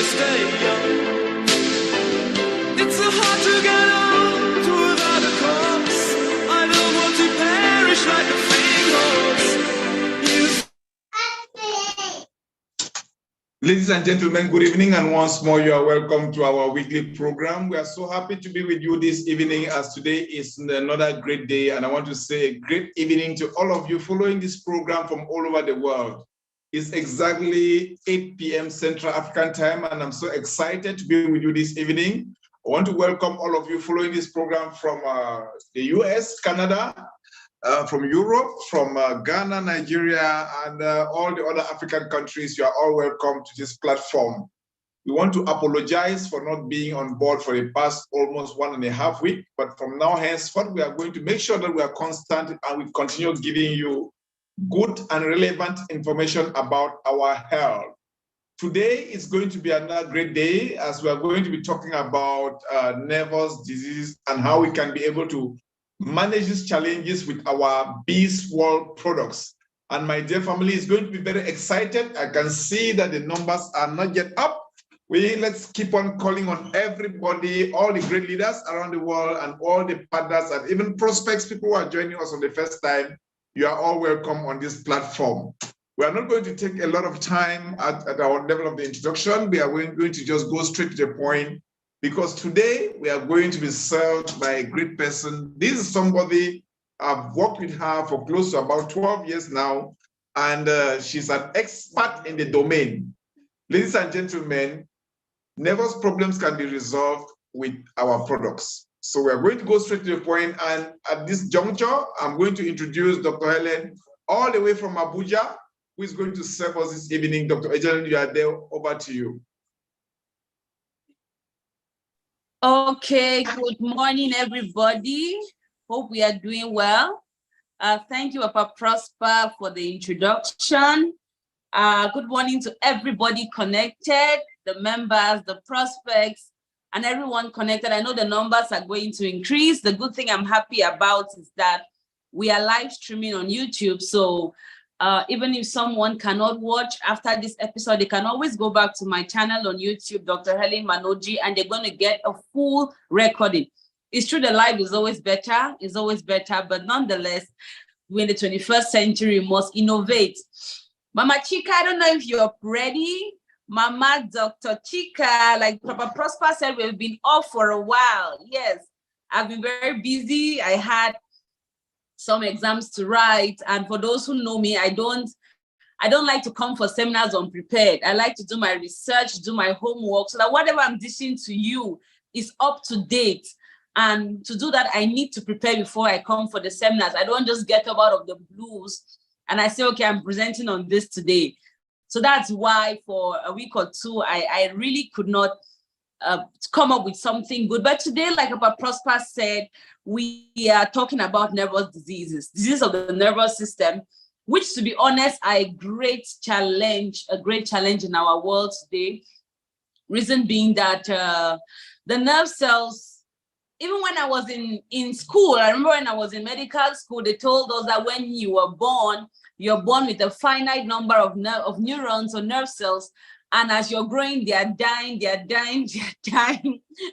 to stay young. It's so hard to get old without a cause. I don't want to perish like a fleeting horse. Ladies and gentlemen, good evening, and once more you are welcome to our weekly program. We are so happy to be with you this evening, as today is another great day, and I want to say a great evening to all of you following this program from all over the world. It's exactly 8 p.m. Central African time, and I'm so excited to be with you this evening. I want to welcome all of you following this program from the US, Canada, from Europe, from Ghana, Nigeria, and all the other African countries. You are all welcome to this platform. We want to apologize for not being on board for the past almost 1.5 weeks, but from now henceforth, we are going to make sure that we are constant and we continue giving you good and relevant information about our health. Today is going to be another great day, as we are going to be talking about nervous disease and how we can be able to manage these challenges with our Beast World products. And my dear family is going to be very excited. I can see that the numbers are not yet up. Let's keep on calling on everybody, all the great leaders around the world and all the partners and even prospects, people who are joining us on the first time. You are all welcome on this platform. We are not going to take a lot of time at our level of the introduction. We are going to just go straight to the point, because today we are going to be served by a great person. This is somebody I've worked with her for close to about 12 years now, and she's an expert in the domain. Ladies and gentlemen, nervous problems can be resolved with our products. So we are going to go straight to the point, and at this juncture, I'm going to introduce Dr. Helen, all the way from Abuja, who is going to serve us this evening. Dr. Helen, you are there, over to you. Okay, good morning, everybody. Hope we are doing well. Thank you, Papa Prosper, for the introduction. Good morning to everybody connected, the members, the prospects, and everyone connected. I know the numbers are going to increase. The good thing I'm happy about is that we are live streaming on YouTube. So even if someone cannot watch after this episode, they can always go back to my channel on YouTube, Dr. Helen Manoji, and they're going to get a full recording. It's true, the live is always better, but nonetheless, we're in the 21st century, we must innovate. Mama Chika, I don't know if you're ready. Mama Dr. Chika, like Papa Prosper said, we've been off for a while. Yes, I've been very busy. I had some exams to write, and for those who know me, I don't like to come for seminars unprepared. I like to do my research, do my homework, so that whatever I'm dishing to you is up to date. And to do that, I need to prepare before I come for the seminars. I don't just get up out of the blues and I say, okay, I'm presenting on this today. So that's why for a week or two, I really could not come up with something good. But today, like Papa Prosper said, we are talking about nervous diseases of the nervous system, which, to be honest, are a great challenge in our world today. Reason being that the nerve cells, even when I was in school, I remember when I was in medical school, they told us that when you were born, you're born with a finite number of neurons or nerve cells. And as you're growing, they are dying.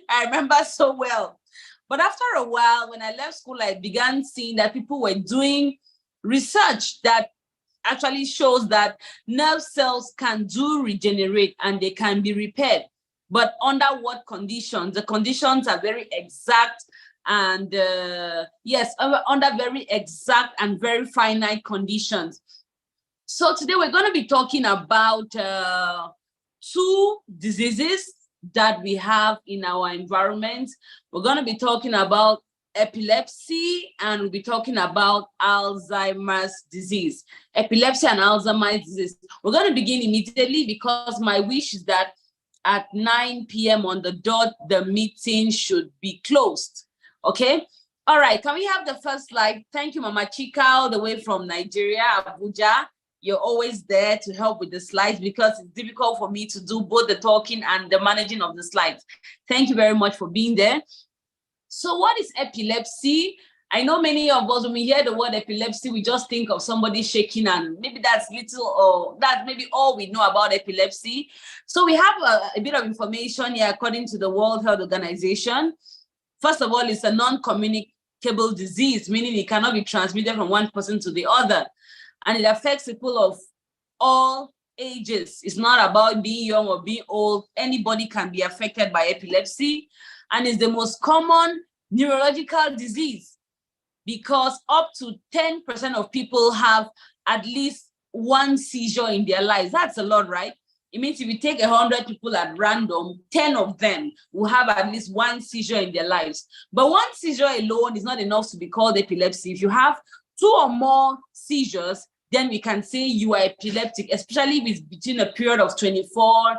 I remember so well. But after a while, when I left school, I began seeing that people were doing research that actually shows that nerve cells can regenerate and they can be repaired. But under what conditions? The conditions are very exact and yes, under very exact and very finite conditions. So today we're going to be talking about two diseases that we have in our environment. We're going to be talking about epilepsy, and we'll be talking about Alzheimer's disease. Epilepsy and Alzheimer's disease. We're going to begin immediately because my wish is that at 9 p.m. on the dot, the meeting should be closed. Okay? All right, can we have the first slide? Thank you, Mama Chika, all the way from Nigeria, Abuja. You're always there to help with the slides because it's difficult for me to do both the talking and the managing of the slides. Thank you very much for being there. So what is epilepsy? I know many of us, when we hear the word epilepsy, we just think of somebody shaking, and maybe that's little, or that's maybe all we know about epilepsy. So we have a bit of information here according to the World Health Organization. First of all, it's a non-communicable disease, meaning it cannot be transmitted from one person to the other. And it affects people of all ages. It's not about being young or being old. Anybody can be affected by epilepsy. And it's the most common neurological disease, because up to 10% of people have at least one seizure in their lives. That's a lot, right? It means if you take 100 people at random, 10 of them will have at least one seizure in their lives. But one seizure alone is not enough to be called epilepsy. If you have 2 or more seizures, then we can say you are epileptic, especially if it's between a period of 24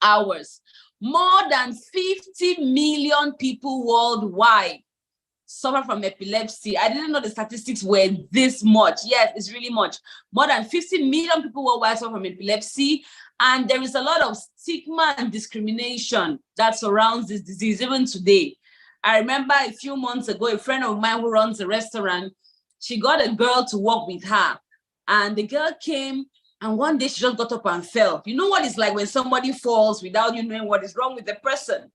hours. More than 50 million people worldwide suffer from epilepsy. I didn't know the statistics were this much. Yes, it's really much. More than 50 million people worldwide suffer from epilepsy. And there is a lot of stigma and discrimination that surrounds this disease, even today. I remember a few months ago, a friend of mine who runs a restaurant, she got a girl to work with her. And the girl came, and one day she just got up and fell. You know what it's like when somebody falls without you knowing what is wrong with the person?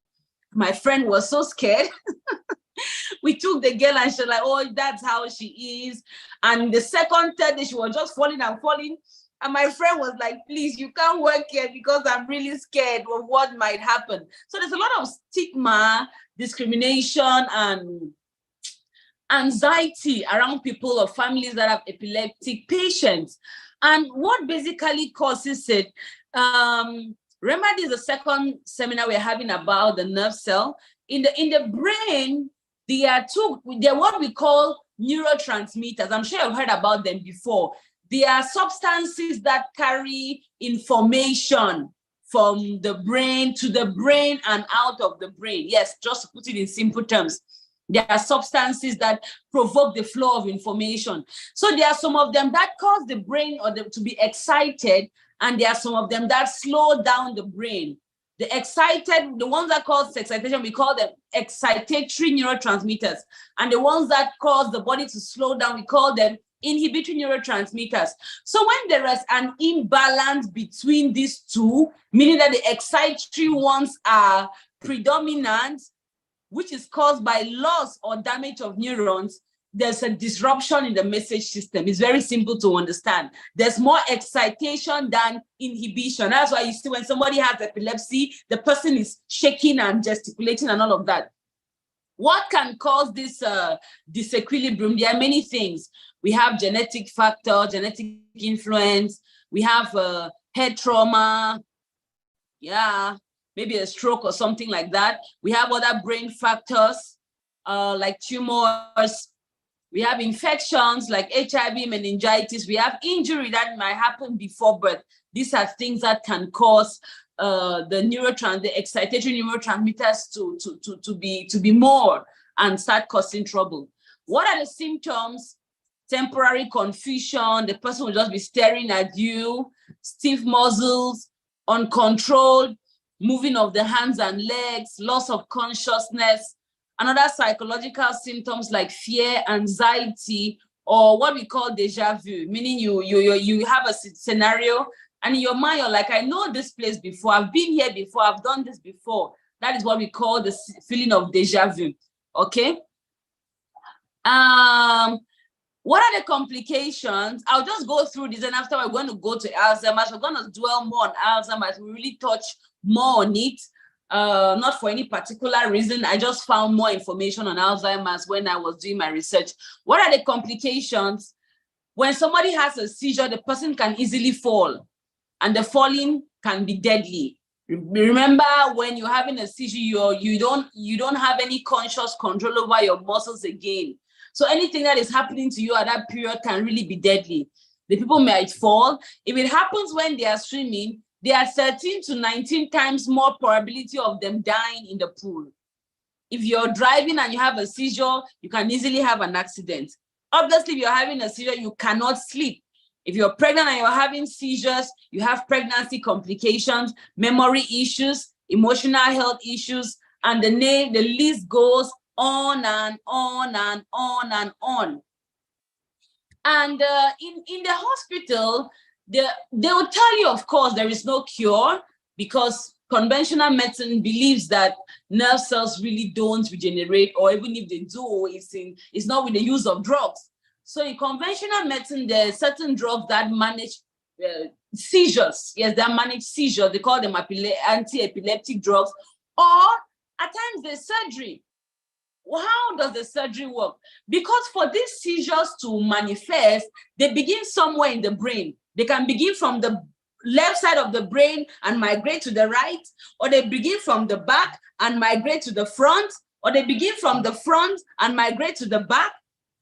My friend was so scared. We took the girl and she was like, oh, that's how she is. And the second, third day, she was just falling and falling. And my friend was like, please, you can't work here because I'm really scared of what might happen. So there's a lot of stigma, discrimination, and anxiety around people or families that have epileptic patients. And what basically causes it, remember this is the second seminar we're having about the nerve cell. In the brain, they're what we call neurotransmitters. I'm sure you've heard about them before. They are substances that carry information from the brain to the brain and out of the brain. Yes, just to put it in simple terms. There are substances that provoke the flow of information. So there are some of them that cause the brain to be excited, and there are some of them that slow down the brain. The ones that cause excitation, we call them excitatory neurotransmitters. And the ones that cause the body to slow down, we call them inhibitory neurotransmitters. So when there is an imbalance between these two, meaning that the excitatory ones are predominant, which is caused by loss or damage of neurons, there's a disruption in the message system. It's very simple to understand. There's more excitation than inhibition. That's why you see when somebody has epilepsy, the person is shaking and gesticulating and all of that. What can cause this disequilibrium? There are many things. We have genetic factor, genetic influence. We have head trauma. Yeah. Maybe a stroke or something like that. We have other brain factors like tumors. We have infections like HIV, meningitis. We have injury that might happen before birth. These are things that can cause the excitatory neurotransmitters to be more and start causing trouble. What are the symptoms? Temporary confusion. The person will just be staring at you. Stiff muscles, uncontrolled moving of the hands and legs, loss of consciousness. Another psychological symptoms like fear, anxiety, or what we call deja vu, meaning you have a scenario and in your mind you're like, I know this place before, I've been here before, I've done this before. That is what we call the feeling of deja vu. Okay. What are the complications? I'll just go through this, and after we're going to go to Alzheimer's. We're going to dwell more on Alzheimer's. We really touch more on it, not for any particular reason. I just found more information on Alzheimer's when I was doing my research. What are the complications? When somebody has a seizure, the person can easily fall, and the falling can be deadly. Remember, when you're having a seizure, you don't have any conscious control over your muscles again. So anything that is happening to you at that period can really be deadly. The people might fall. If it happens when they are swimming, there are 13 to 19 times more probability of them dying in the pool. If you're driving and you have a seizure, you can easily have an accident. Obviously, if you're having a seizure, you cannot sleep. If you're pregnant and you're having seizures, you have pregnancy complications, memory issues, emotional health issues, and the list goes on and on and on and on. And in the hospital, they will tell you, of course, there is no cure, because conventional medicine believes that nerve cells really don't regenerate, or even if they do, it's not with the use of drugs. So in conventional medicine, there are certain drugs that manage seizures. Yes, they manage seizures. They call them anti-epileptic drugs, or at times there's surgery. How does the surgery work? Because for these seizures to manifest, they begin somewhere in the brain. They can begin from the left side of the brain and migrate to the right, or they begin from the back and migrate to the front, or they begin from the front and migrate to the back.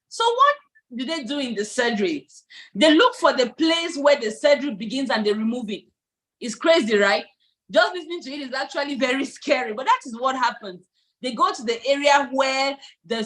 So what do they do in the surgeries? They look for the place where the surgery begins and they remove it. It's crazy, right? Just listening to it is actually very scary, but that is what happens. They go to the area where the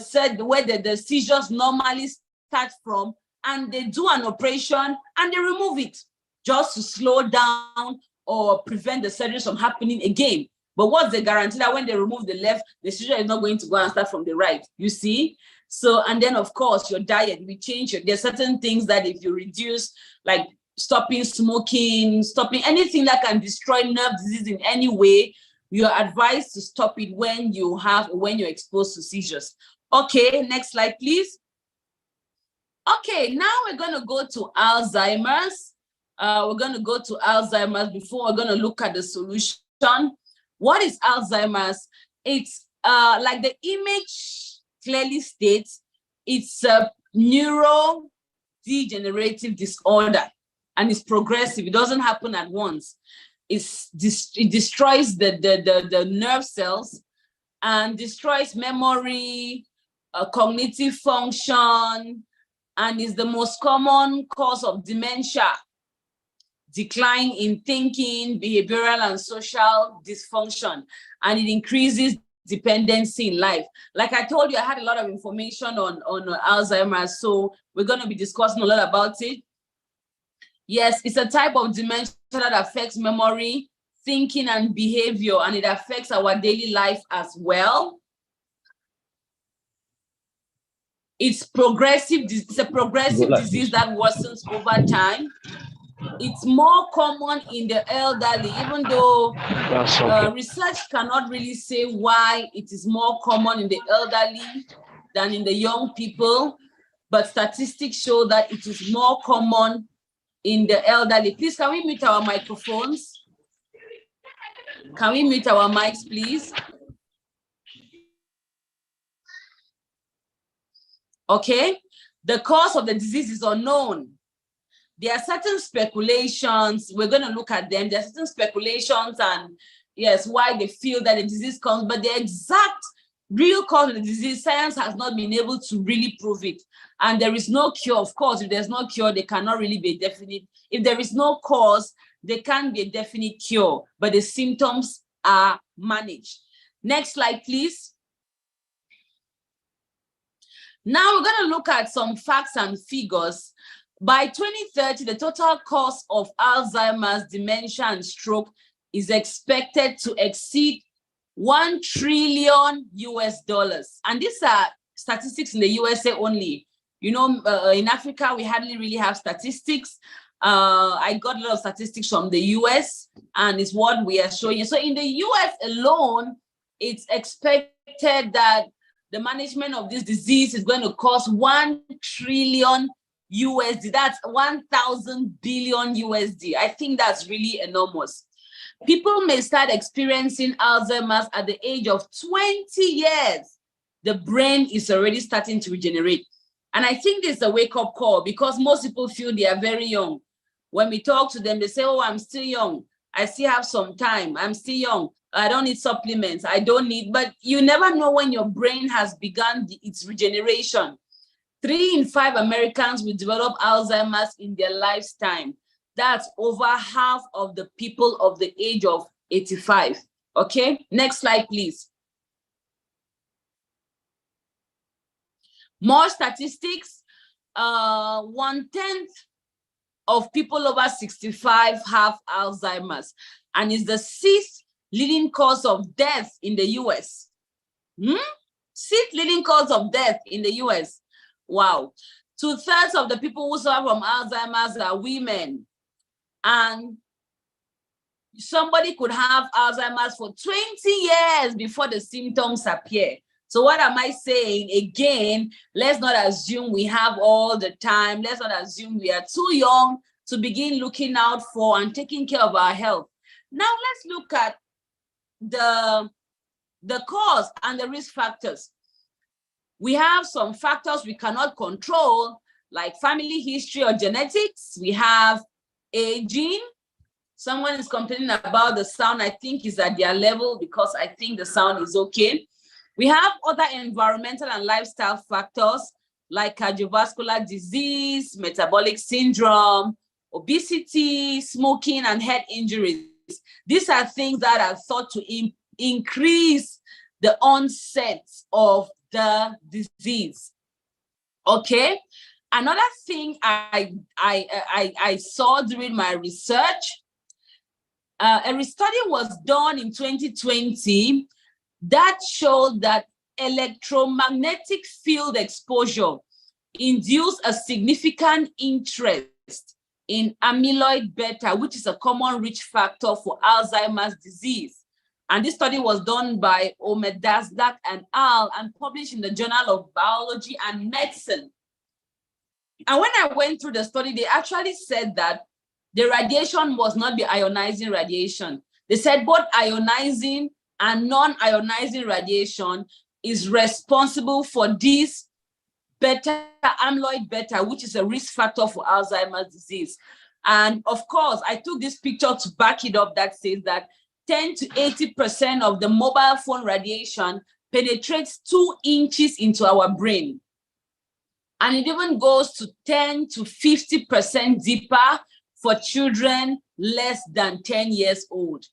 seizures normally start from, and they do an operation and they remove it, just to slow down or prevent the surgery from happening again. But what's the guarantee that when they remove the left, the seizure is not going to go and start from the right? You see? So, and then of course, your diet, we change it. There are certain things that if you reduce, like stopping smoking, stopping anything that can destroy nerve disease in any way, you're advised to stop it when you're exposed to seizures. Okay, next slide, please. Okay, now we're going to go to Alzheimer's. We're going to go to Alzheimer's before we're going to look at the solution. What is Alzheimer's? It's like the image clearly states, it's a neurodegenerative disorder, and it's progressive. It doesn't happen at once. It destroys the nerve cells and destroys memory, cognitive function, and is the most common cause of dementia, decline in thinking, behavioral and social dysfunction, and it increases dependency in life. Like I told you, I had a lot of information on Alzheimer's, so we're going to be discussing a lot about it. Yes, it's a type of dementia that affects memory, thinking, and behavior, and it affects our daily life as well. It's progressive. It's a progressive disease that worsens over time. It's more common in the elderly, even though research cannot really say why it is more common in the elderly than in the young people, but statistics show that it is more common in the elderly. Please, can we mute our microphones? Can we mute our mics, please? Okay, the cause of the disease is unknown. There are certain speculations, we're going to look at them. There are certain speculations and yes, why they feel that the disease comes, but the exact real cause of the disease, science has not been able to really prove it. And there is no cure. Of course, if there's no cure, there cannot really be a definite. If there is no cause, there can't be a definite cure, but the symptoms are managed. Next slide, please. Now we're going to look at some facts and figures. By 2030, the total cost of Alzheimer's, dementia, and stroke is expected to exceed $1 trillion. And these are statistics in the USA only. You know, in Africa, we hardly really have statistics. I got a lot of statistics from the US, and it's what we are showing you. So in the US alone, it's expected that the management of this disease is going to cost $1 trillion. That's 1,000 billion USD. I think that's really enormous. People may start experiencing Alzheimer's at the age of 20 years. The brain is already starting to regenerate. And I think this is a wake-up call because most people feel they are very young. When we talk to them, they say, oh, I'm still young. I still have some time. I'm still young. I don't need supplements. I don't need, but you never know when your brain has begun its regeneration. 3 in 5 Americans will develop Alzheimer's in their lifetime. That's over half of the people of the age of 85. Okay, next slide, please. More statistics. 1/10 of people over 65 have Alzheimer's, and is the 6th leading cause of death in the US. Sixth leading cause of death in the US. Wow. 2/3 of the people who suffer from Alzheimer's are women. And somebody could have Alzheimer's for 20 years before the symptoms appear. So what am I saying? Again, let's not assume we have all the time. Let's not assume we are too young to begin looking out for and taking care of our health. Now let's look at the cause and the risk factors. We have some factors we cannot control, like family history or genetics. We have aging. Someone is complaining about the sound. I think is at their level because I think the sound is okay. We have other environmental and lifestyle factors like cardiovascular disease, metabolic syndrome, obesity, smoking, and head injuries. These are things that are thought to increase the onset of the disease. Okay. Another thing I saw during my research, a study was done in 2020 that showed that electromagnetic field exposure induced a significant interest in amyloid beta, which is a common risk factor for Alzheimer's disease. And this study was done by Omedazdak and al. And published in the Journal of Biology and Medicine. And when I went through the study, they actually said that the radiation must not be ionizing radiation. They said both ionizing and non-ionizing radiation is responsible for this beta, amyloid beta, which is a risk factor for Alzheimer's disease. And of course, I took this picture to back it up that says that 10 to 80% of the mobile phone radiation penetrates 2 inches into our brain. And it even goes to 10 to 50% deeper for children less than 10 years old.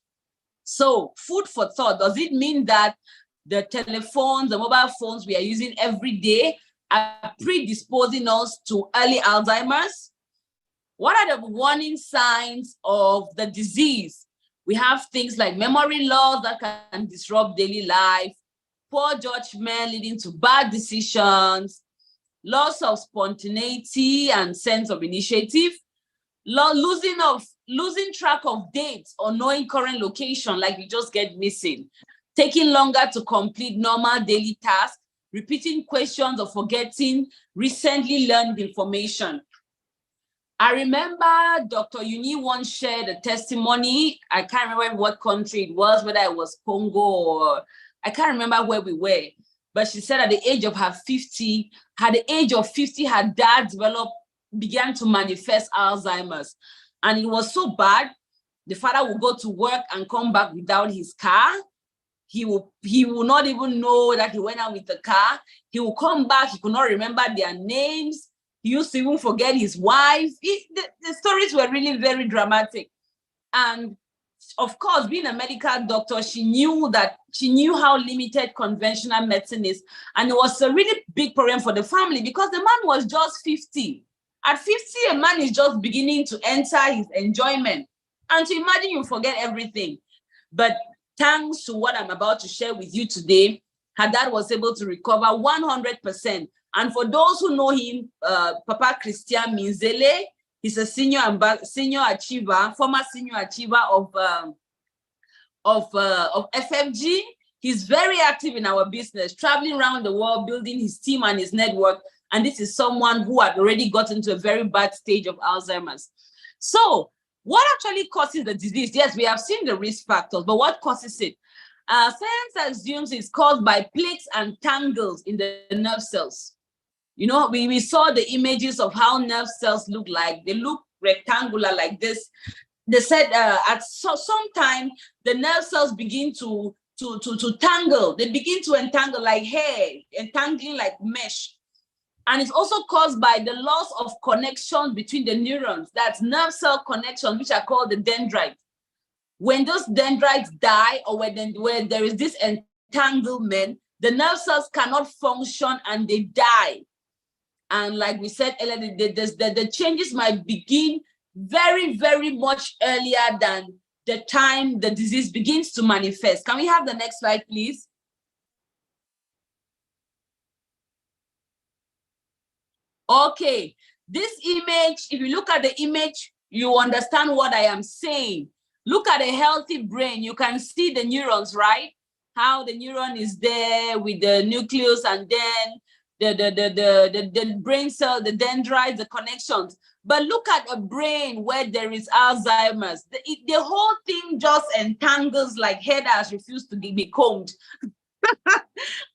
So food for thought, does it mean that the telephones, the mobile phones we are using every day are predisposing us to early Alzheimer's? What are the warning signs of the disease? We have things like memory loss that can disrupt daily life, poor judgment leading to bad decisions, loss of spontaneity and sense of initiative, losing track of dates or knowing current location, like we just get missing, taking longer to complete normal daily tasks, repeating questions or forgetting recently learned information. I remember Dr. Uni once shared a testimony. I can't remember what country it was, whether it was Congo or I can't remember where we were. But she said at the age of her 50, her dad began to manifest Alzheimer's. And it was so bad, the father would go to work and come back without his car. He will not even know that he went out with the car. He will come back, he could not remember their names. He used to even forget his wife. The stories were really very dramatic. And of course, being a medical doctor, she knew how limited conventional medicine is. And it was a really big problem for the family because the man was just 50. At 50, a man is just beginning to enter his enjoyment. And to imagine you forget everything. But thanks to what I'm about to share with you today, her dad was able to recover 100%. And for those who know him, Papa Christian Minzele, he's a senior achiever, former senior achiever of FFG. He's very active in our business, traveling around the world, building his team and his network. And this is someone who had already gotten to a very bad stage of Alzheimer's. So what actually causes the disease? Yes, we have seen the risk factors, but what causes it? Science assumes it's caused by plaques and tangles in the nerve cells. You know, we saw the images of how nerve cells look like. They look rectangular like this. They said at some time, the nerve cells begin to tangle. They begin to entangle like hair, entangling like mesh. And it's also caused by the loss of connection between the neurons. That's nerve cell connections, which are called the dendrites. When those dendrites die or where there is this entanglement, the nerve cells cannot function and they die. And like we said earlier, the changes might begin very, very much earlier than the time the disease begins to manifest. Can we have the next slide, please? Okay, this image, if you look at the image, you understand what I am saying. Look at a healthy brain. You can see the neurons, right? How the neuron is there with the nucleus, and then the brain cell, the dendrites, the connections. But look at a brain where there is Alzheimer's. The whole thing just entangles like hair that has refused to be combed.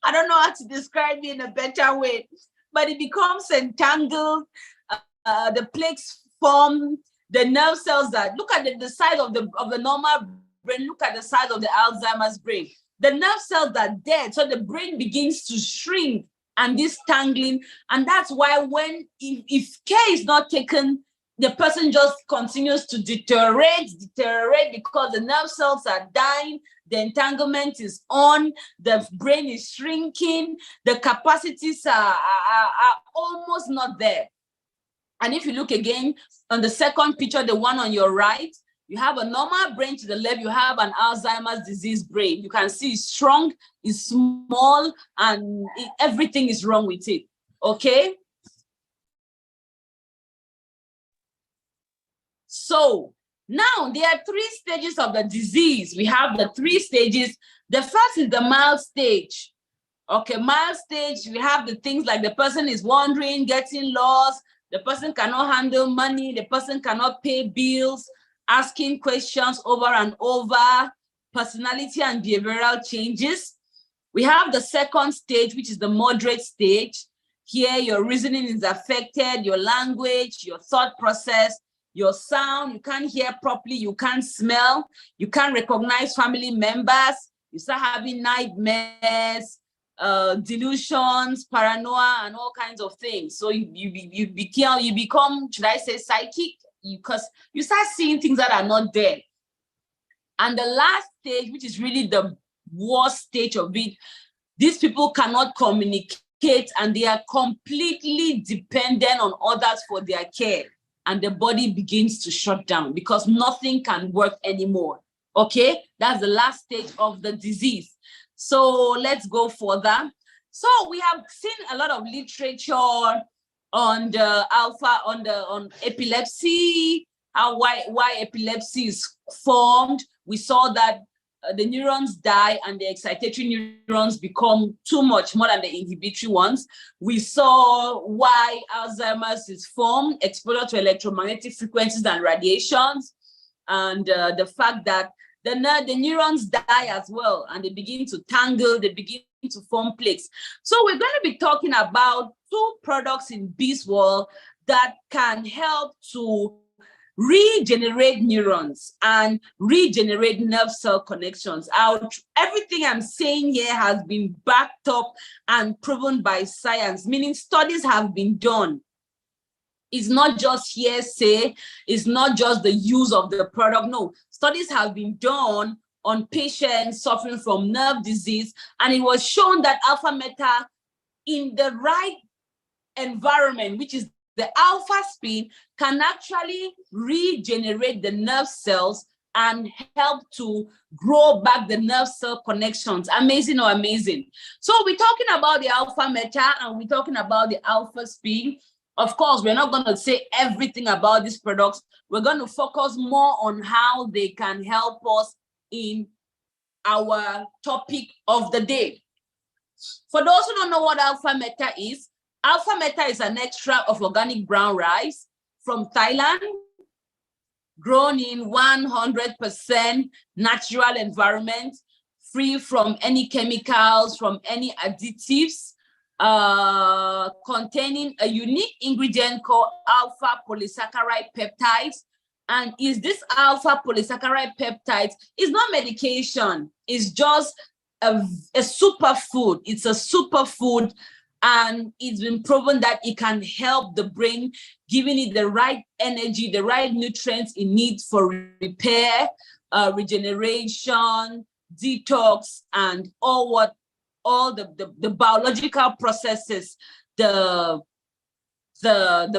I don't know how to describe it in a better way, but it becomes entangled. The plaques form, the nerve cells that look at the size of the normal brain. Look at the size of the Alzheimer's brain. The nerve cells are dead, so the brain begins to shrink and this tangling, and that's why when if care is not taken, the person just continues to deteriorate because the nerve cells are dying, the entanglement is on, the brain is shrinking, the capacities are almost not there. And if you look again on the second picture, the one on your right, you have a normal brain to the left, you have an Alzheimer's disease brain. You can see it's strong, it's small, and everything is wrong with it, okay? So now there are 3 stages of the disease. We have the 3 stages. The first is the mild stage. Okay, mild stage, we have the things like the person is wandering, getting lost, the person cannot handle money, the person cannot pay bills, asking questions over and over, personality and behavioral changes. We have the second stage, which is the moderate stage. Here, your reasoning is affected, your language, your thought process, your sound, you can't hear properly, you can't smell, you can't recognize family members, you start having nightmares, delusions, paranoia, and all kinds of things. So you become, should I say, psychic? Because you start seeing things that are not there. And the last stage, which is really the worst stage of it, these people cannot communicate and they are completely dependent on others for their care. And the body begins to shut down because nothing can work anymore. Okay, that's the last stage of the disease. So let's go further. So we have seen a lot of literature on the on epilepsy, why epilepsy is formed. We saw that the neurons die and the excitatory neurons become too much, more than the inhibitory ones. We saw why Alzheimer's is formed, exposure to electromagnetic frequencies and radiations, and the fact that the neurons die as well, and they begin to tangle, they begin to form plaques. So we're going to be talking about 2 products in this world that can help to regenerate neurons and regenerate nerve cell connections. Everything I'm saying here has been backed up and proven by science, meaning studies have been done. It's not just hearsay, it's not just the use of the product. No, studies have been done on patients suffering from nerve disease, and it was shown that alpha meta in the right environment, which is the alpha spin, can actually regenerate the nerve cells and help to grow back the nerve cell connections. Amazing or amazing? So we're talking about the alpha meta and we're talking about the alpha spin. Of course, we're not going to say everything about these products. We're going to focus more on how they can help us in our topic of the day. For those who don't know what alpha meta is an extract of organic brown rice from Thailand, grown in 100% natural environment, free from any chemicals, from any additives, containing a unique ingredient called alpha polysaccharide peptides. And is this alpha polysaccharide peptides is not medication, it's just a superfood. It's a superfood, and it's been proven that it can help the brain, giving it the right energy, the right nutrients it needs for repair, regeneration, detox, and all the biological processes the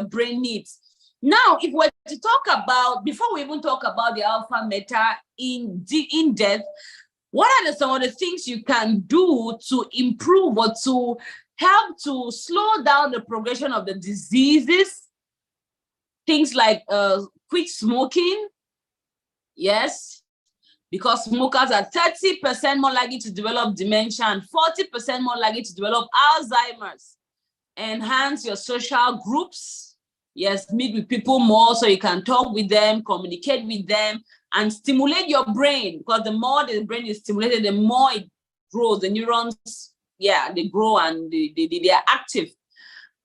brain needs. Now, if we're to talk about, before we even talk about the alpha meta in depth, what are some of the things you can do to improve or to help to slow down the progression of the diseases, things like quit smoking. Yes, because smokers are 30% more likely to develop dementia and 40% more likely to develop Alzheimer's. Enhance your social groups. Yes, meet with people more so you can talk with them, communicate with them, and stimulate your brain, because the more the brain is stimulated, the more it grows. The neurons, yeah, they grow and they are active.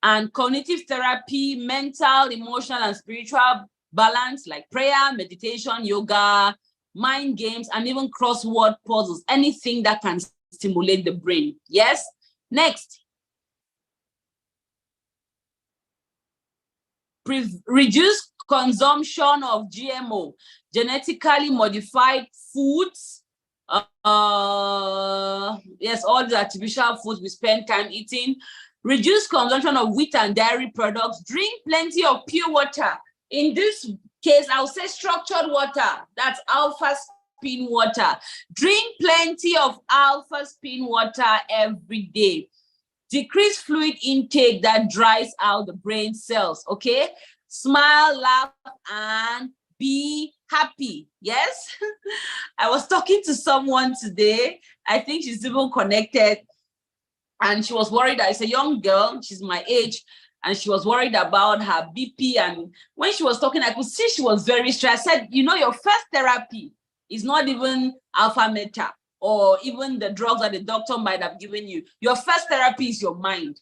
And cognitive therapy, mental, emotional, and spiritual balance like prayer, meditation, yoga, mind games, and even crossword puzzles, anything that can stimulate the brain. Yes. Next. Reduce consumption of GMO, genetically modified foods. Yes, all the artificial foods we spend time eating. Reduce consumption of wheat and dairy products. Drink plenty of pure water. In this case, I'll say structured water. That's alpha spin water. Drink plenty of alpha spin water every day. Decrease fluid intake that dries out the brain cells, okay? Smile, laugh, and be happy, yes? I was talking to someone today. I think she's even connected. And she was worried. It's a young girl, she's my age, and she was worried about her BP. And when she was talking, I could see she was very stressed. I said, you know, your first therapy is not even alpha meta, or even the drugs that the doctor might have given you. Your first therapy is your mind.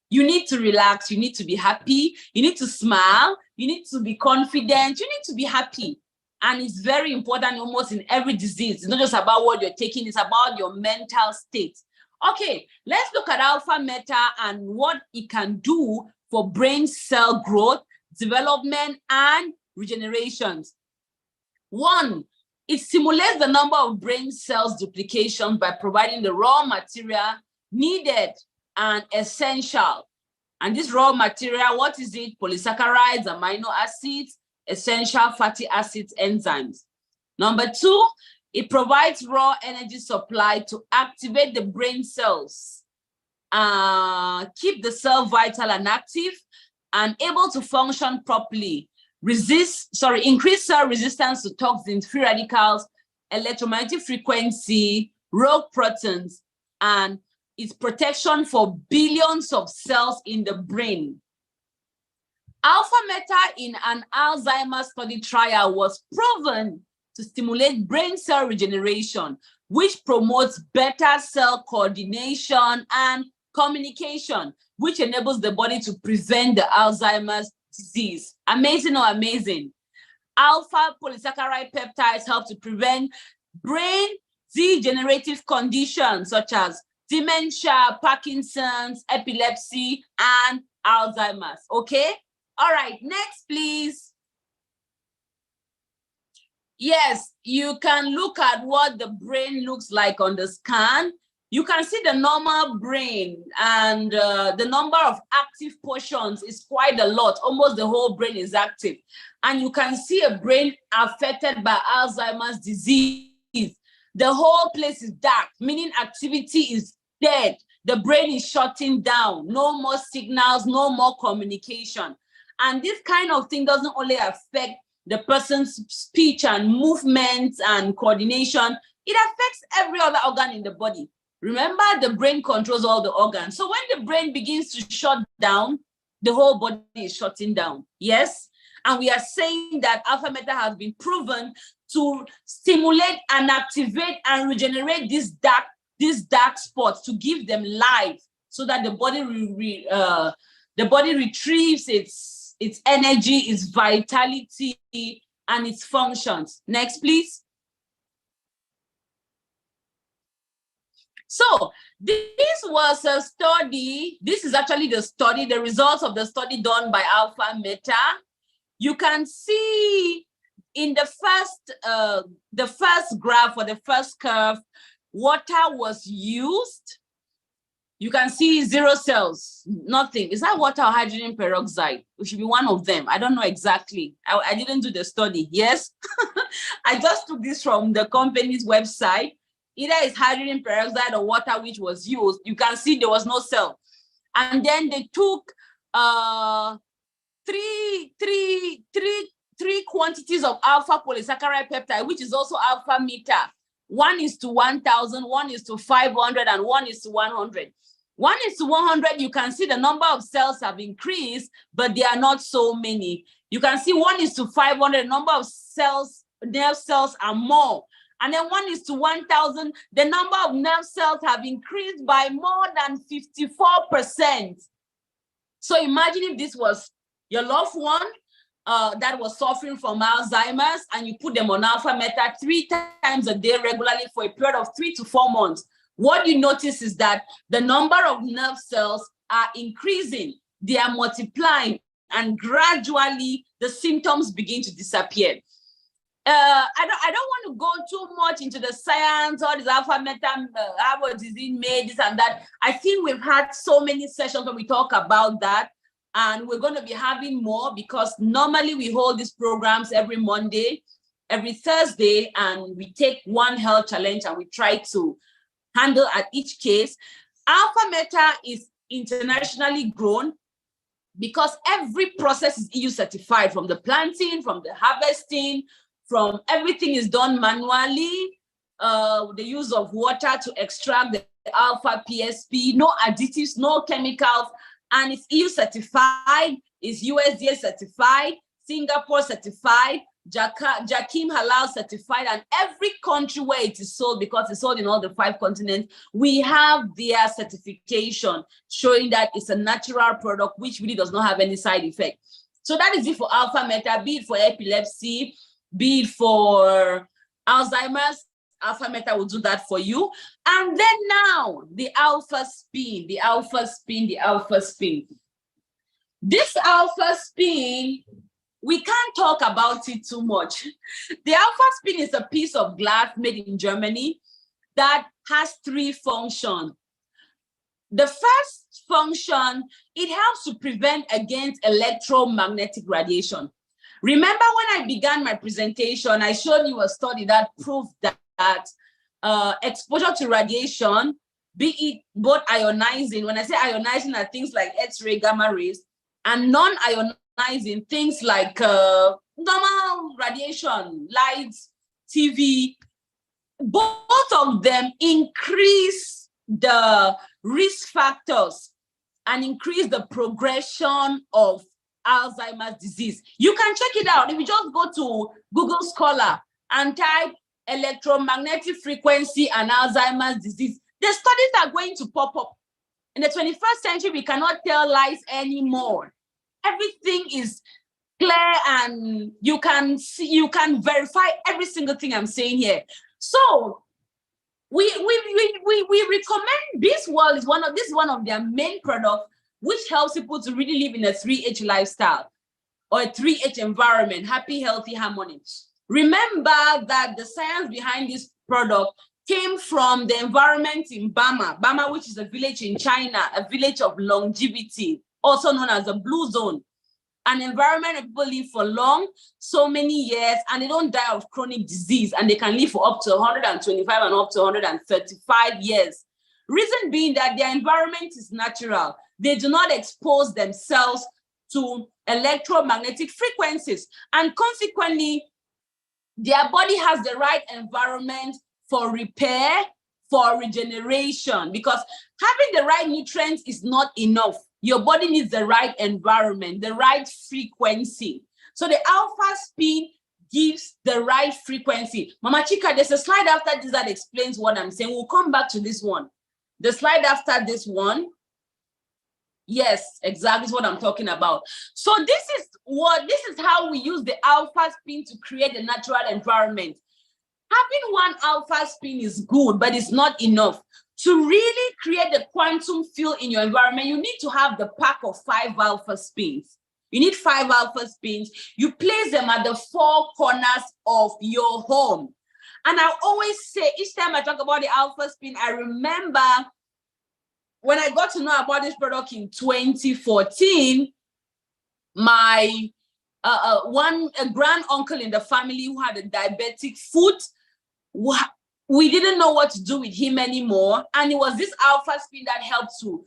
You need to relax. You need to be happy. You need to smile. You need to be confident. You need to be happy. And it's very important almost in every disease. It's not just about what you're taking. It's about your mental state. Okay, let's look at alpha meta and what it can do for brain cell growth, development, and regenerations. One, it stimulates the number of brain cells duplication by providing the raw material needed and essential. And this raw material, what is it? Polysaccharides, amino acids, essential fatty acids, enzymes. Number two, it provides raw energy supply to activate the brain cells, keep the cell vital and active, and able to function properly. Increase cell resistance to toxins, free radicals, electromagnetic frequency, rogue proteins, and its protection for billions of cells in the brain. Alpha meta in an Alzheimer's study trial was proven to stimulate brain cell regeneration, which promotes better cell coordination and communication, which enables the body to prevent the Alzheimer's disease. Amazing or amazing? Alpha polysaccharide peptides help to prevent brain degenerative conditions such as dementia, Parkinson's, epilepsy, and Alzheimer's. Okay? All right, next, please. Yes, you can look at what the brain looks like on the scan. You can see the normal brain, and the number of active portions is quite a lot. Almost the whole brain is active. And you can see a brain affected by Alzheimer's disease. The whole place is dark, meaning activity is dead. The brain is shutting down. No more signals, no more communication. And this kind of thing doesn't only affect the person's speech and movements and coordination, it affects every other organ in the body. Remember, the brain controls all the organs. So when the brain begins to shut down, the whole body is shutting down. Yes? And we are saying that alpha meta has been proven to stimulate and activate and regenerate these dark spots, to give them life so that the body retrieves its energy, its vitality, and its functions. Next, please. So this was a study. This is actually the study, the results of the study done by Alpha Meta. You can see in the first graph or the first curve, water was used. You can see 0 cells, nothing. Is that water or hydrogen peroxide? It should be one of them. I don't know exactly. I didn't do the study. Yes, I just took this from the company's website. Either it's hydrogen peroxide or water which was used. You can see there was no cell. And then they took three quantities of alpha polysaccharide peptide, which is also alpha meter. 1:1000, 1:500, and 1:100. 1:100, you can see the number of cells have increased, but they are not so many. You can see 1:500, the number of cells, nerve cells are more. And then 1:1000, the number of nerve cells have increased by more than 54%. So imagine if this was your loved one that was suffering from Alzheimer's, and you put them on alpha meta 3 times a day regularly for a period of 3 to 4 months. What you notice is that the number of nerve cells are increasing, they are multiplying, and gradually the symptoms begin to disappear. I don't want to go too much into the science or this alpha meta, how is it made, this and that. I think we've had so many sessions where we talk about that, and we're going to be having more, because normally we hold these programs every Monday, every Thursday, and we take one health challenge and we try to handle at each case. Alpha meta is internationally grown because every process is EU certified, from the planting, from the harvesting, from everything is done manually. The use of water to extract the alpha PSP, no additives, no chemicals, and it's EU certified, it's USDA certified, Singapore certified, Jakim Halal certified, and every country where it is sold, because it's sold in all the 5 continents, we have their certification showing that it's a natural product which really does not have any side effect. So that is it for alpha meta, be it for epilepsy, be it for Alzheimer's. Alpha meta will do that for you. And then now the alpha spin, the alpha spin, the alpha spin. This alpha spin, we can't talk about it too much. The alpha spin is a piece of glass made in Germany that has 3 functions. The first function, it helps to prevent against electromagnetic radiation. Remember when I began my presentation, I showed you a study that proved that exposure to radiation, be it both ionizing, when I say ionizing are things like X-ray, gamma rays, and non-ionizing things like normal radiation, lights, TV, both of them increase the risk factors and increase the progression of Alzheimer's disease. You can check it out. If you just go to Google Scholar and type electromagnetic frequency and Alzheimer's disease, the studies are going to pop up. In the 21st century, we cannot tell lies anymore. Everything is clear, and you can see, you can verify every single thing I'm saying here. So we recommend this. World is one of their main products, which helps people to really live in a 3H lifestyle or a 3H environment, happy, healthy, harmony. Remember that the science behind this product came from the environment in Burma. Burma, which is a village in China, a village of longevity, also known as the blue zone. An environment where people live for long, so many years, and they don't die of chronic disease, and they can live for up to 125 and up to 135 years. Reason being that their environment is natural. They do not expose themselves to electromagnetic frequencies, and consequently, their body has the right environment for repair, for regeneration, because having the right nutrients is not enough. Your body needs the right environment, the right frequency. So the alpha spin gives the right frequency. Mama Chika, there's a slide after this that explains what I'm saying. We'll come back to this one. The slide after this one. Yes, exactly what I'm talking about. So this is how we use the alpha spin to create a natural environment. Having one alpha spin is good, but it's not enough. To really create the quantum field in your environment, you need to have the pack of 5 alpha spins. You need 5 alpha spins. You place them at the 4 corners of your home. And I always say, each time I talk about the alpha spin, I remember when I got to know about this product in 2014, my a grand uncle in the family who had a diabetic foot, we didn't know what to do with him anymore. And it was this alpha spin that helped to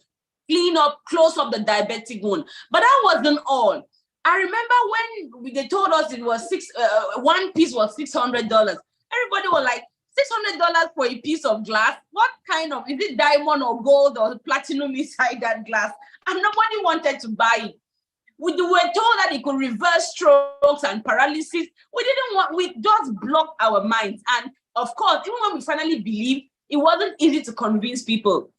clean up, close up the diabetic wound. But that wasn't all. I remember when they told us it was one piece was $600. Everybody was like, $600 for a piece of glass? What kind of, is it diamond or gold or platinum inside that glass? And nobody wanted to buy it. We were told that it could reverse strokes and paralysis. We didn't want, we just blocked our minds. And of course, even when we finally believed, it wasn't easy to convince people.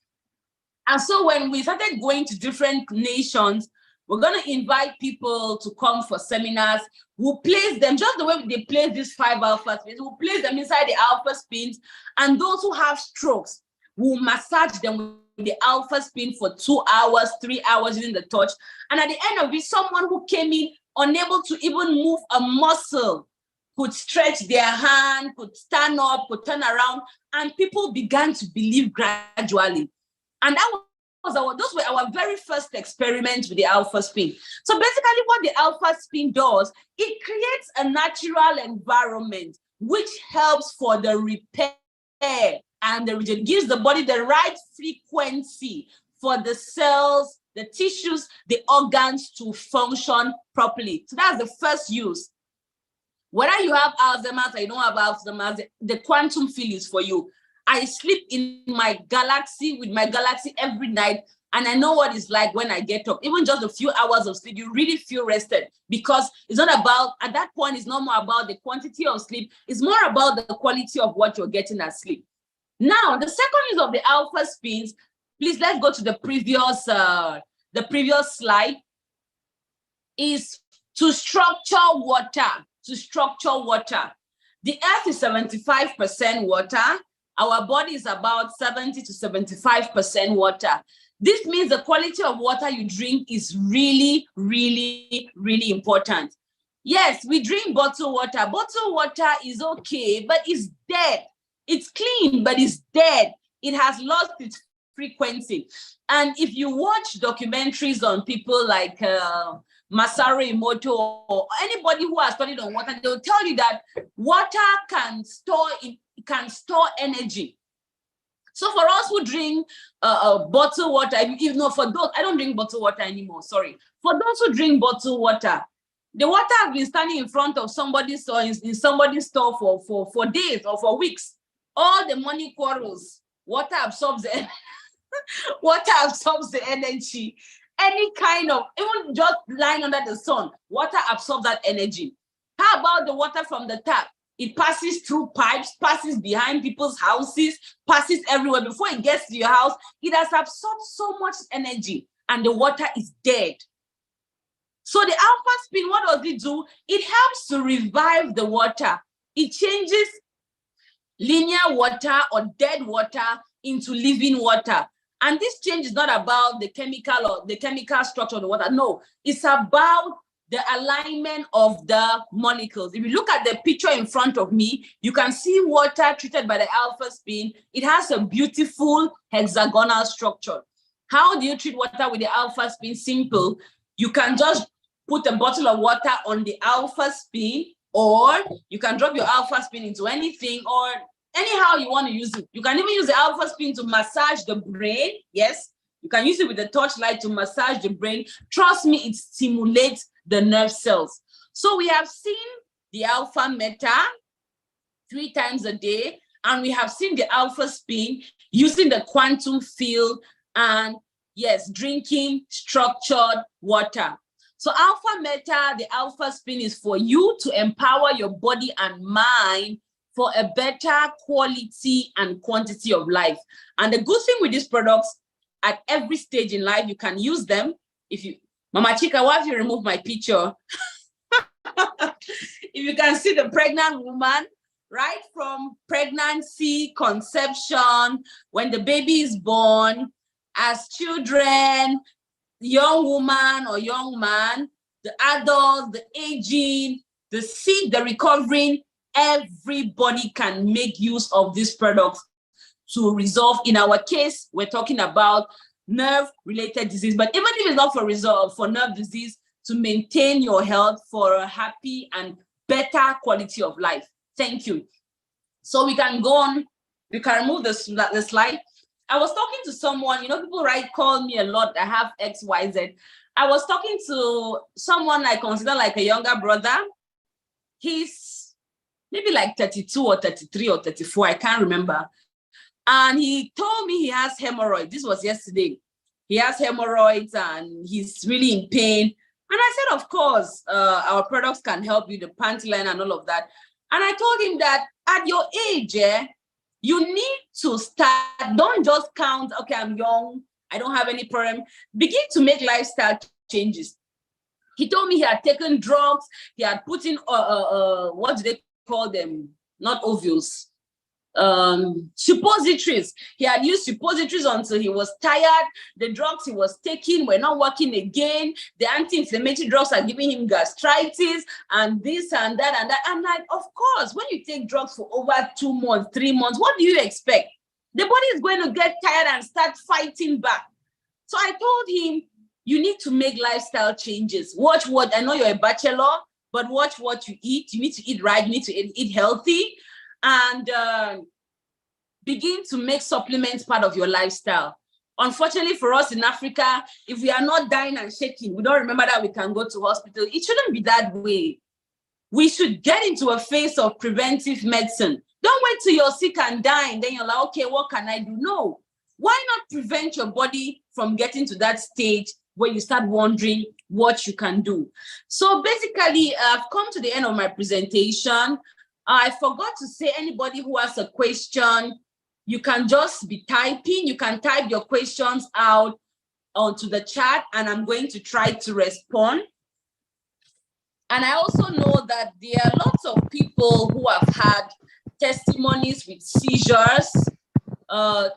And so when we started going to different nations, we're going to invite people to come for seminars. We'll place them just the way they place these 5 alpha spins. We'll place them inside the alpha spins. And those who have strokes, we'll massage them with the alpha spin for 2 hours, 3 hours using the touch. And at the end of it, someone who came in unable to even move a muscle could stretch their hand, could stand up, could turn around. And people began to believe gradually. And that was those were our very first experiments with the alpha spin. So basically what the alpha spin does, it creates a natural environment which helps for the repair and it gives the body the right frequency for the cells, the tissues, the organs to function properly. So that's the first use. Whether you have Alzheimer's or you don't have Alzheimer's, the quantum field is for you. I sleep in my galaxy with my galaxy every night, and I know what it's like when I get up. Even just a few hours of sleep, you really feel rested, because it's not about, at that point, it's not more about the quantity of sleep. It's more about the quality of what you're getting at sleep. Now, the second use of the alpha spins, please let's go to the previous slide, is to structure water. To structure water. The earth is 75% water. Our body is about 70 to 75% water. This means the quality of water you drink is really, really, really important. Yes, we drink bottled water. Bottled water is okay, but it's dead. It's clean, but it's dead. It has lost its frequency. And if you watch documentaries on people like Masaru Emoto or anybody who has studied on water, they'll tell you that water can store energy. So for us who drink bottled water, even for those, I don't drink bottled water anymore, sorry. For those who drink bottled water, the water has been standing in front of somebody's store, in somebody's store for days or for weeks. All the money quarrels, water absorbs the water absorbs the energy. Any kind of, even just lying under the sun, water absorbs that energy. How about the water from the tap? It passes through pipes, passes behind people's houses, passes everywhere. Before it gets to your house, it has absorbed so much energy and the water is dead. So the alpha spin, what does it do? It helps to revive the water. It changes linear water or dead water into living water. And this change is not about the chemical structure of the water. No, it's about the alignment of the molecules. If you look at the picture in front of me, you can see water treated by the alpha spin. It has a beautiful hexagonal structure. How do you treat water with the alpha spin? Simple. You can just put a bottle of water on the alpha spin, or you can drop your alpha spin into anything, or anyhow you want to use it. You can even use the alpha spin to massage the brain. Yes, you can use it with the torchlight to massage the brain. Trust me, it stimulates the nerve cells. So we have seen the alpha meta 3 times a day, and we have seen the alpha spin using the quantum field, and yes, drinking structured water. So alpha meta, the alpha spin, is for you to empower your body and mind for a better quality and quantity of life. And the good thing with these products, at every stage in life, you can use them. If you, Mama Chika, why have you removed my picture? If you can see the pregnant woman, right from pregnancy, conception, when the baby is born, as children, young woman or young man, the adult, the aging, the sick, the recovering, everybody can make use of these products to resolve. In our case, we're talking about nerve-related disease, but even if it's not for nerve disease, to maintain your health for a happy and better quality of life. Thank you. So we can go on, we can remove the slide. I was talking to someone, people call me a lot. I have XYZ. I was talking to someone I consider like a younger brother. He's maybe like 32 or 33 or 34. I can't remember. And he told me he has hemorrhoids. This was yesterday. He has hemorrhoids and he's really in pain. And I said, of course, our products can help you, the panty line and all of that. And I told him that at your age, you need to start, don't just count, okay, I'm young, I don't have any problem. Begin to make lifestyle changes. He told me he had taken drugs, he had put in, what do they call them? Not ovules. Suppositories. He had used suppositories until he was tired. The drugs he was taking were not working again. The anti-inflammatory drugs are giving him gastritis and this and that and that. I'm like, of course, when you take drugs for over 2 months, 3 months, what do you expect? The body is going to get tired and start fighting back. So I told him, you need to make lifestyle changes. Watch what, I know you're a bachelor, but watch what you eat. You need to eat right. You need to eat healthy. And begin to make supplements part of your lifestyle. Unfortunately for us in Africa, if we are not dying and shaking, we don't remember that we can go to hospital. It shouldn't be that way. We should get into a phase of preventive medicine. Don't wait till you're sick and dying. Then you're like, okay, what can I do? No. Why not prevent your body from getting to that stage where you start wondering what you can do? So basically, I've come to the end of my presentation. I forgot to say, anybody who has a question, you can just be typing. You can type your questions out onto the chat, and I'm going to try to respond. And I also know that there are lots of people who have had testimonies with seizures,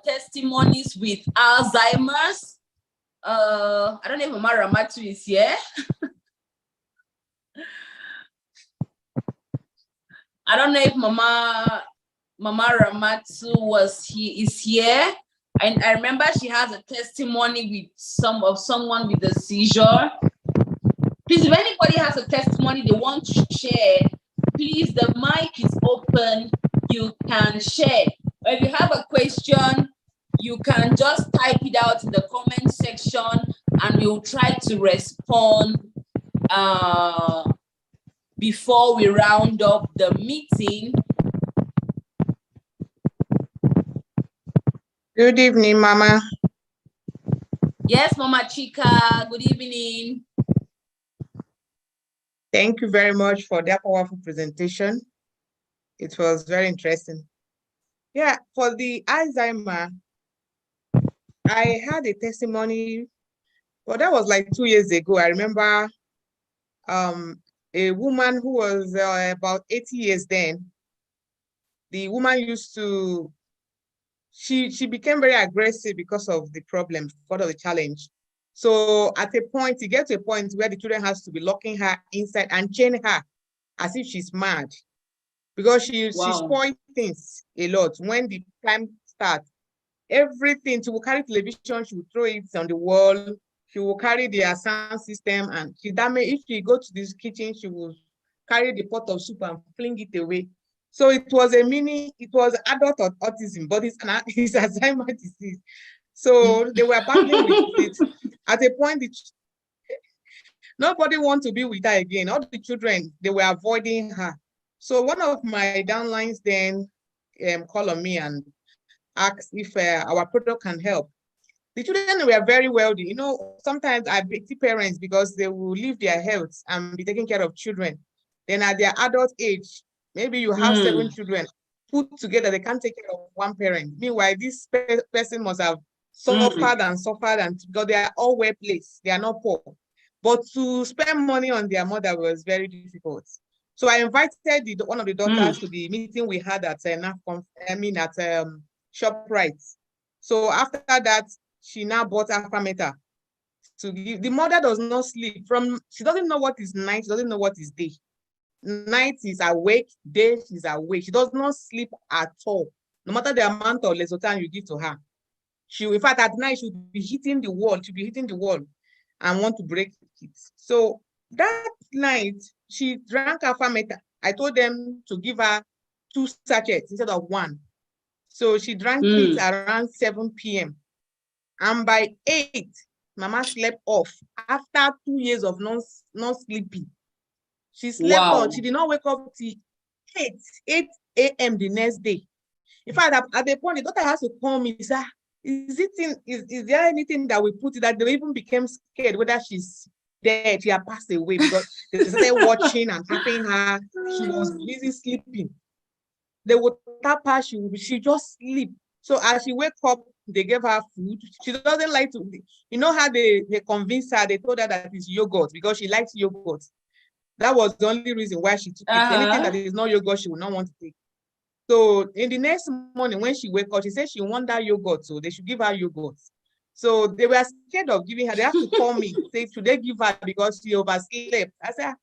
testimonies with Alzheimer's. I don't know if Mama Ramatu is here. I don't know if Mama Ramatu is here. And I remember she has a testimony with someone with a seizure. Please, if anybody has a testimony they want to share, please, the mic is open. You can share. Or if you have a question, you can just type it out in the comment section and we'll try to respond before we round up the meeting. Good evening, Mama. Yes, Mama Chika, good evening. Thank you very much for that powerful presentation. It was very interesting. Yeah, for the Alzheimer, I had a testimony, but that was like 2 years ago. I remember a woman who was about 80 years then. The woman used to, she became very aggressive because of the problem, because of the challenge. So at a point, you get to a point where the children has to be locking her inside and chain her as if she's mad. Because she spoils things a lot. When the time starts, everything, she will carry television, she will throw it on the wall, she will carry their sound system, and if she go to this kitchen, she will carry the pot of soup and fling it away. So it was adult autism, but it's Alzheimer's disease. So they were battling with it. At a point, nobody wanted to be with her again. All the children, they were avoiding her. So one of my downlines then called on me and asked if our product can help. The children were very wealthy. You know, sometimes I pity parents because they will leave their health and be taking care of children. Then at their adult age, maybe you have 7 children put together, they can't take care of one parent. Meanwhile, this person must have suffered and because they are all well placed. They are not poor. But to spend money on their mother was very difficult. So I invited one of the daughters to the meeting we had at ShopRite. So after that, she now bought Afameta to give. The mother does not sleep. She doesn't know what is night, she doesn't know what is day. Night is awake, day she's awake. She does not sleep at all. No matter the amount of Lesotan you give to her. In fact, at night she'll be hitting the wall. She'll be hitting the wall and want to break it. So that night, she drank Afameta. I told them to give her 2 sachets instead of 1. So she drank it around 7 p.m. And by 8, Mama slept off after 2 years of non-sleeping. She slept on. She did not wake up till 8 a.m. the next day. In fact, at the point, the doctor has to call me and say, is there anything that we put that they even became scared whether she's dead, she had passed away, because they started watching and tapping her. She was busy sleeping. They would tap her, she just sleep. So as she wake up, they gave her food. She doesn't like to, you know how they convinced her, they told her that it's yogurt because she likes yogurt. That was the only reason why she took it. Anything that is not yogurt, she would not want to take. So in the next morning, when she wake up, she said she want that yogurt, so they should give her yogurt. So they were scared of giving her. They have to call me, say, should they give her because she overslept? I said,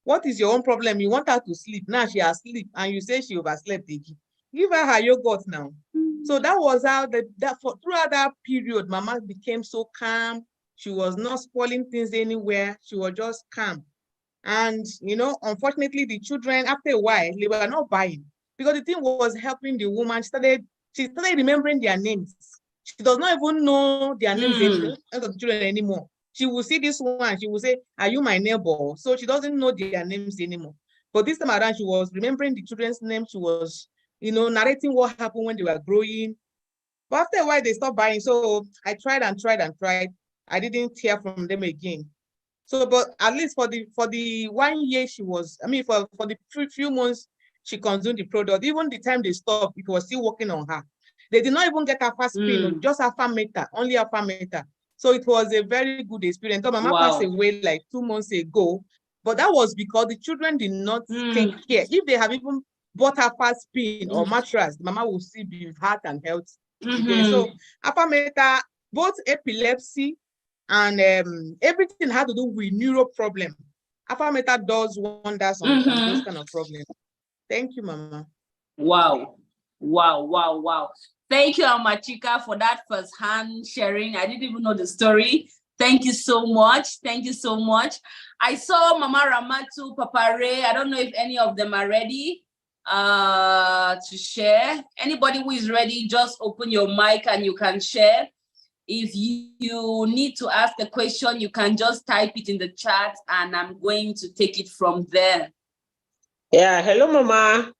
what is your own problem? You want her to sleep. Now she has sleep, and you say she overslept. Give her yogurt now. So that was how throughout that period, Mama became so calm. She was not spoiling things anywhere. She was just calm. And, unfortunately, the children, after a while, they were not buying. Because the thing was helping the woman. She started remembering their names. She does not even know their names of the children anymore. She will see this one, she will say, are you my neighbor? So she doesn't know their names anymore. But this time around, she was remembering the children's names. She was, narrating what happened when they were growing. But after a while, they stopped buying. So I tried and tried and tried. I didn't hear from them again. So, but at least for the 1 year for the few months she consumed the product, even the time they stopped, it was still working on her. They did not even get her fast pain, just alpha meta, only alpha meta. So it was a very good experience. So Mama passed away like 2 months ago, but that was because the children did not take care. If they have even bought her fast pain or mattress, Mama will still be heart and health. So alpha meta, both epilepsy and everything had to do with neuro problem. Alpha meta does wonders on those kind of problems. Thank you, Mama. Wow. Thank you, Amachika, for that first-hand sharing. I didn't even know the story. Thank you so much. Thank you so much. I saw Mama Ramatu, Papa Ray. I don't know if any of them are ready to share. Anybody who is ready, just open your mic and you can share. If you need to ask a question, you can just type it in the chat and I'm going to take it from there. Yeah, hello, Mama.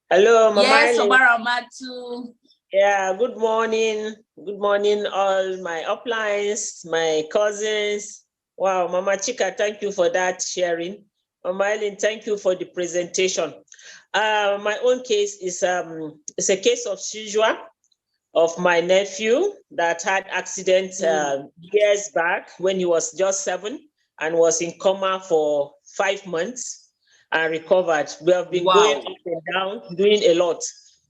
Hello, Mama. Yes, Mama Ramatu. Yeah, good morning. Good morning, all my uplines, my cousins. Wow, Mama Chika, thank you for that sharing. Mama Ellen, thank you for the presentation. My own case is it's a case of seizure of my nephew that had accident years back when he was just 7 and was in coma for 5 months and recovered. We have been going up and down, doing a lot.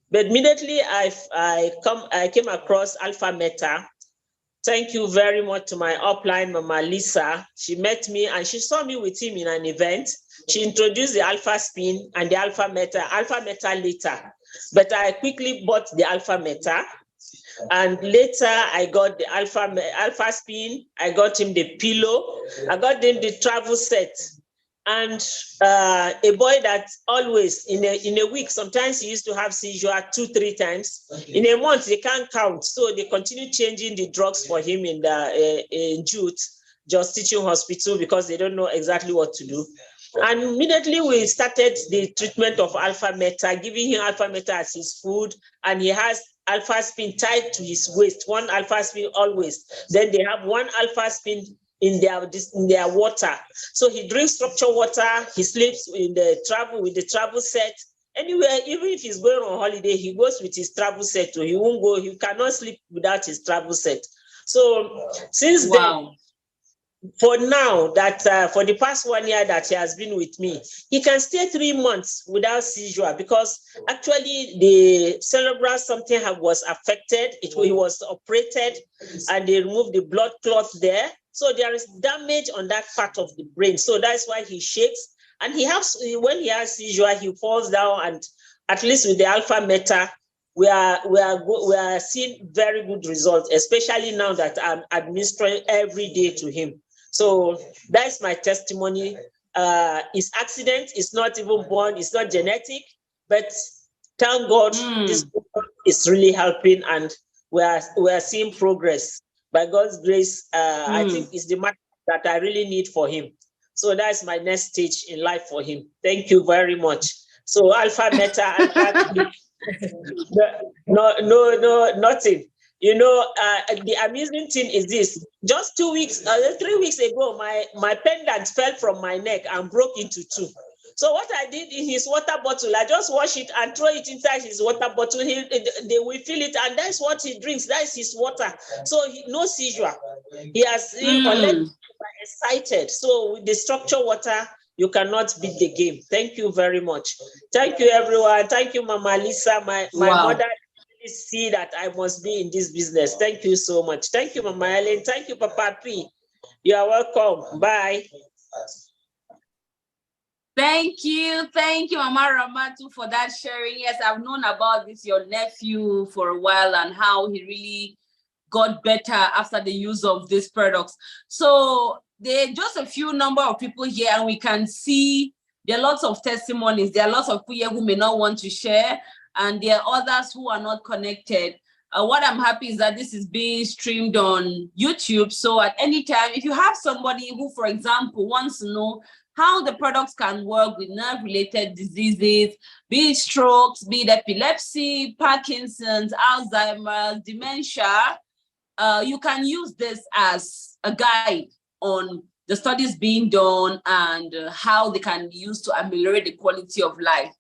But immediately I came across Alpha Meta. Thank you very much to my upline, Mama Lisa. She met me and she saw me with him in an event. She introduced the Alpha Spin and the Alpha Meta later. But I quickly bought the Alpha Meta. And later I got the Alpha Spin. I got him the pillow. I got him the travel set. And a boy that always in a week, sometimes he used to have seizure 2-3 times. In a month, they can't count. So they continue changing the drugs for him in Jute, just teaching hospital, because they don't know exactly what to do. And immediately we started the treatment of Alpha Meta, giving him Alpha Meta as his food. And he has Alpha Spin tied to his waist, one Alpha Spin always. Then they have one Alpha Spin in their water. So he drinks structured water, he sleeps in the travel with the travel set. Anywhere, even if he's going on holiday, he goes with his travel set. So he cannot sleep without his travel set. So since then, for now, that for the past 1 year that he has been with me, he can stay 3 months without seizure, because actually the cerebral something was affected. He was operated and they removed the blood clot there. So there is damage on that part of the brain. So that's why he shakes. And when he has seizure, he falls down. And at least with the Alpha Meta, we are seeing very good results, especially now that I'm administering every day to him. So that's my testimony. It's accident, it's not even born, it's not genetic, but thank God this it's really helping, and we are seeing progress. By God's grace, I think it's the matter that I really need for him. So that's my next stage in life for him. Thank you very much. So alpha, meta, alpha, no, nothing. You know, the amusing thing is this: just 3 weeks ago, my pendant fell from my neck and broke into two. So what I did in his water bottle, I just wash it and throw it inside his water bottle. They will fill it, and that's what he drinks. That's his water. So no seizure. He has already excited. So with the structured water, you cannot beat the game. Thank you very much. Thank you, everyone. Thank you, Mama Lisa. My mother really see that I must be in this business. Thank you so much. Thank you, Mama Ellen. Thank you, Papa P. You are welcome. Bye. Thank you, Mama Ramatu, for that sharing. Yes, I've known about this, your nephew, for a while, and how he really got better after the use of these products. So there are just a few number of people here, and we can see there are lots of testimonies. There are lots of people here who may not want to share, and there are others who are not connected. What I'm happy is that this is being streamed on YouTube. So at any time, if you have somebody who, for example, wants to know how the products can work with nerve-related diseases, be it strokes, be it epilepsy, Parkinson's, Alzheimer's, dementia, you can use this as a guide on the studies being done and how they can be used to ameliorate the quality of life.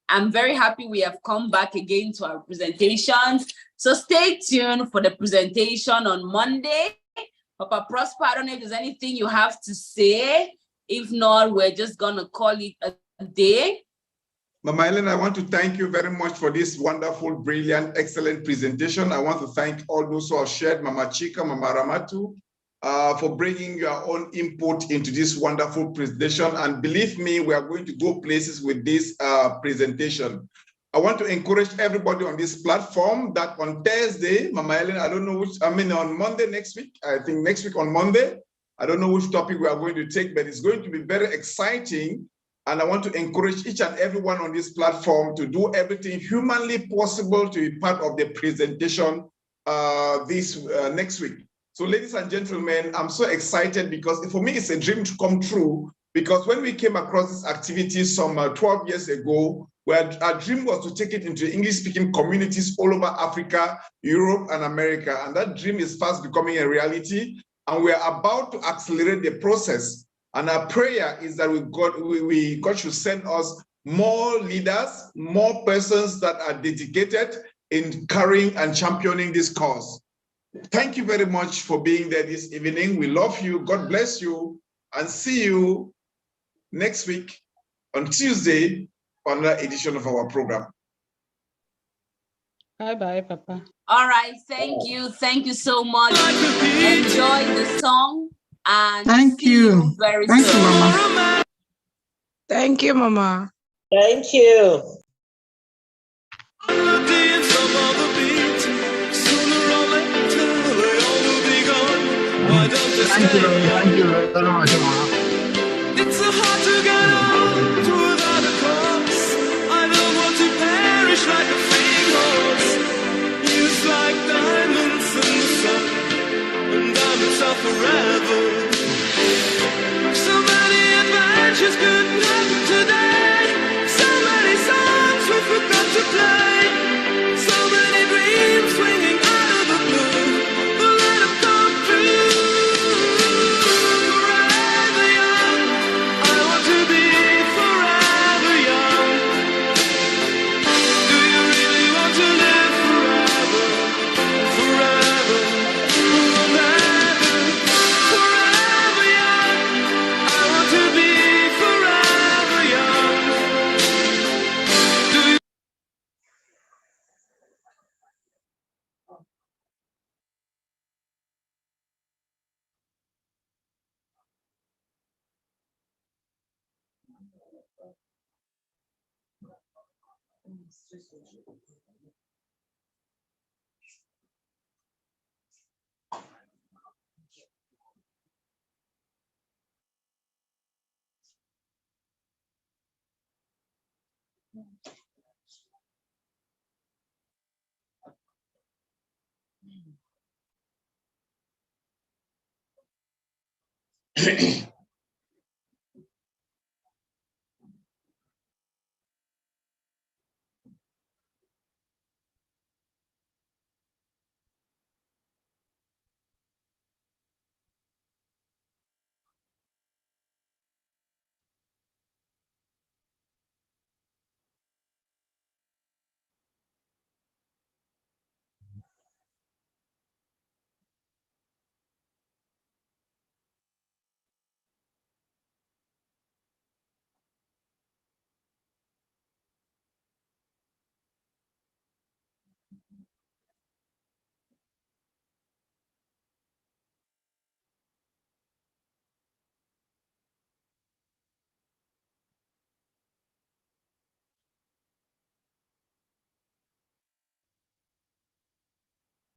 I'm very happy we have come back again to our presentations. So stay tuned for the presentation on Monday. Papa Prosper, I don't know if there's anything you have to say. If not, we're just gonna call it a day. Mama Ellen, I want to thank you very much for this wonderful, brilliant, excellent presentation. I want to thank all those who have shared, Mama Chika, Mama Ramatu, for bringing your own input into this wonderful presentation. And believe me, we are going to go places with this presentation. I want to encourage everybody on this platform that on Thursday, Mama Ellen, I don't know which, on Monday next week, I think next week on Monday, I don't know which topic we are going to take, but it's going to be very exciting. And I want to encourage each and everyone on this platform to do everything humanly possible to be part of the presentation this next week. So ladies and gentlemen, I'm so excited because for me, it's a dream to come true, because when we came across this activity some 12 years ago, where our dream was to take it into English-speaking communities all over Africa, Europe, and America. And that dream is fast becoming a reality. And we are about to accelerate the process. And our prayer is that God should send us more leaders, more persons that are dedicated in carrying and championing this cause. Thank you very much for being there this evening. We love you. God bless you. And see you next week on Tuesday on another edition of our program. Bye-bye, Papa. All right, thank you so much. Enjoy the song and Thank see you very soon. Thank you, Mama. Thank you, Mama. Thank you. Thank you very much, Mama. It's so hard to get on without a cause. I don't want to perish like a fleeing horse. Used like diamonds in the sun, and diamonds are forever. So many adventures couldn't happen today. So many songs we forgot to play. So many dreams swinging out of the blue. But let them come true. Forever young, I want to be forever young. Do you really want to live forever? Forever, forever, forever young. I want to be forever young. Do you